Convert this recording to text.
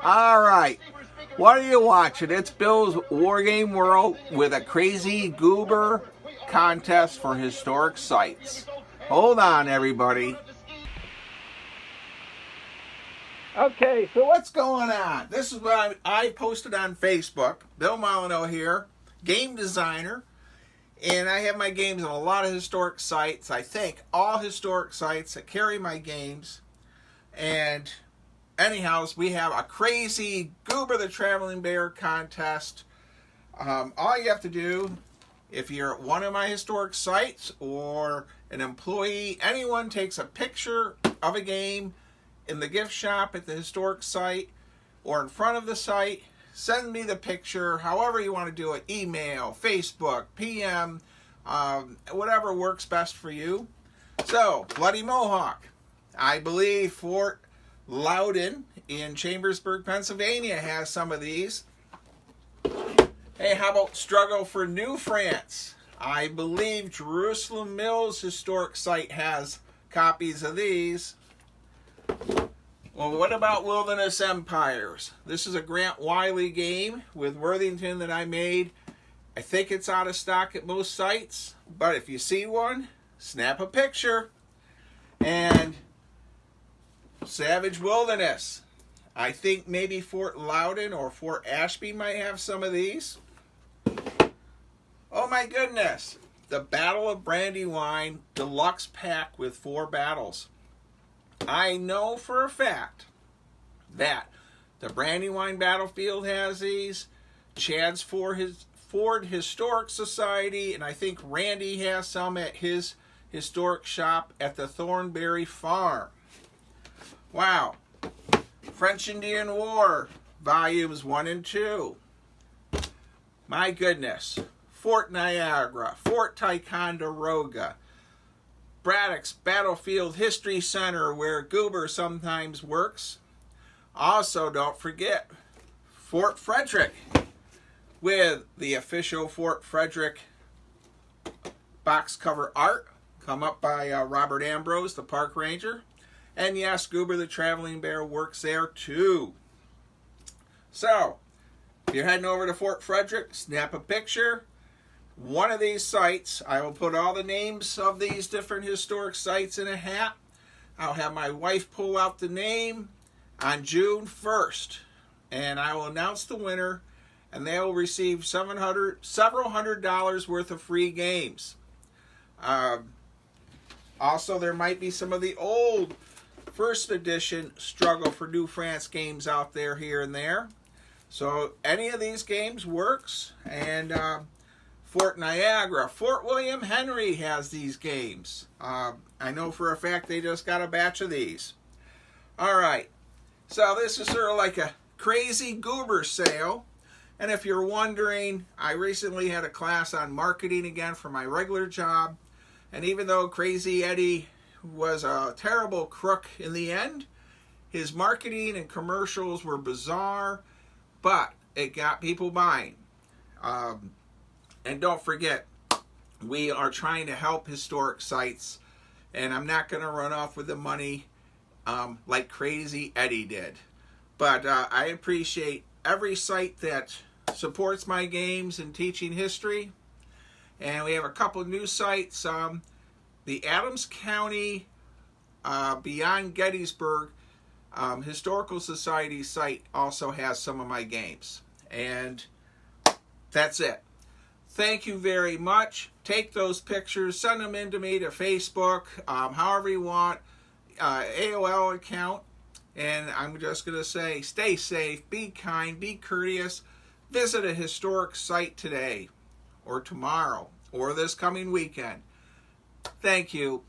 All right, what are you watching? It's Bill's Wargame World with a crazy Goober contest for historic sites. Hold on, everybody. Okay, so what's going on? This is what I posted on Facebook. Bill Molyneux here, game designer, and I have my games on a lot of historic sites. I think all historic sites that carry my games. And anyhow, we have a crazy Goober the Traveling Bear contest. All you have to do, if you're at one of my historic sites or an employee, anyone takes a picture of a game in the gift shop at the historic site or in front of the site, send me the picture, however you want to do it, email, Facebook, PM, whatever works best for you. So, Bloody Mohawk. I believe Fort Loudon in Chambersburg, Pennsylvania has some of these. Hey, how about Struggle for New France? I believe Jerusalem Mills Historic Site has copies of these. Well, what about Wilderness Empires? This is a Grant Wiley game with Worthington that I made. I think it's out of stock at most sites, but if you see one, snap a picture. And Savage Wilderness. I think maybe Fort Loudon or Fort Ashby might have some of these. Oh my goodness. The Battle of Brandywine Deluxe Pack with 4 battles. I know for a fact that the Brandywine Battlefield has these. Chad's Ford Historic Society, and I think Randy has some at his historic shop at the Thornbury Farm. Wow. French Indian War, volumes 1 and 2. My goodness. Fort Niagara, Fort Ticonderoga, Braddock's Battlefield History Center, where Goober sometimes works. Also, don't forget Fort Frederick, with the official Fort Frederick box cover art, come up by Robert Ambrose, the park ranger. And yes, Goober the Traveling Bear works there too. So, if you're heading over to Fort Frederick, snap a picture. One of these sites, I will put all the names of these different historic sites in a hat. I'll have my wife pull out the name on June 1st. And I will announce the winner, and they will receive several $100 worth of free games. Also, there might be some of the old first edition Struggle for New France games out there here and there. So any of these games works. And Fort Niagara, Fort William Henry has these games. I know for a fact they just got a batch of these. All right. So this is sort of like a crazy Goober sale. And if you're wondering, I recently had a class on marketing again for my regular job. And even though Crazy Eddie was a terrible crook in the end, his marketing and commercials were bizarre, but it got people buying. And don't forget, we are trying to help historic sites, and I'm not going to run off with the money like Crazy Eddie did. But I appreciate every site that supports my games and teaching history. And we have a couple new sites. The Adams County Beyond Gettysburg Historical Society site also has some of my games. And that's it. Thank you very much. Take those pictures, send them in to me to Facebook, however you want, AOL account. And I'm just going to say, stay safe, be kind, be courteous. Visit a historic site today or tomorrow or this coming weekend. Thank you.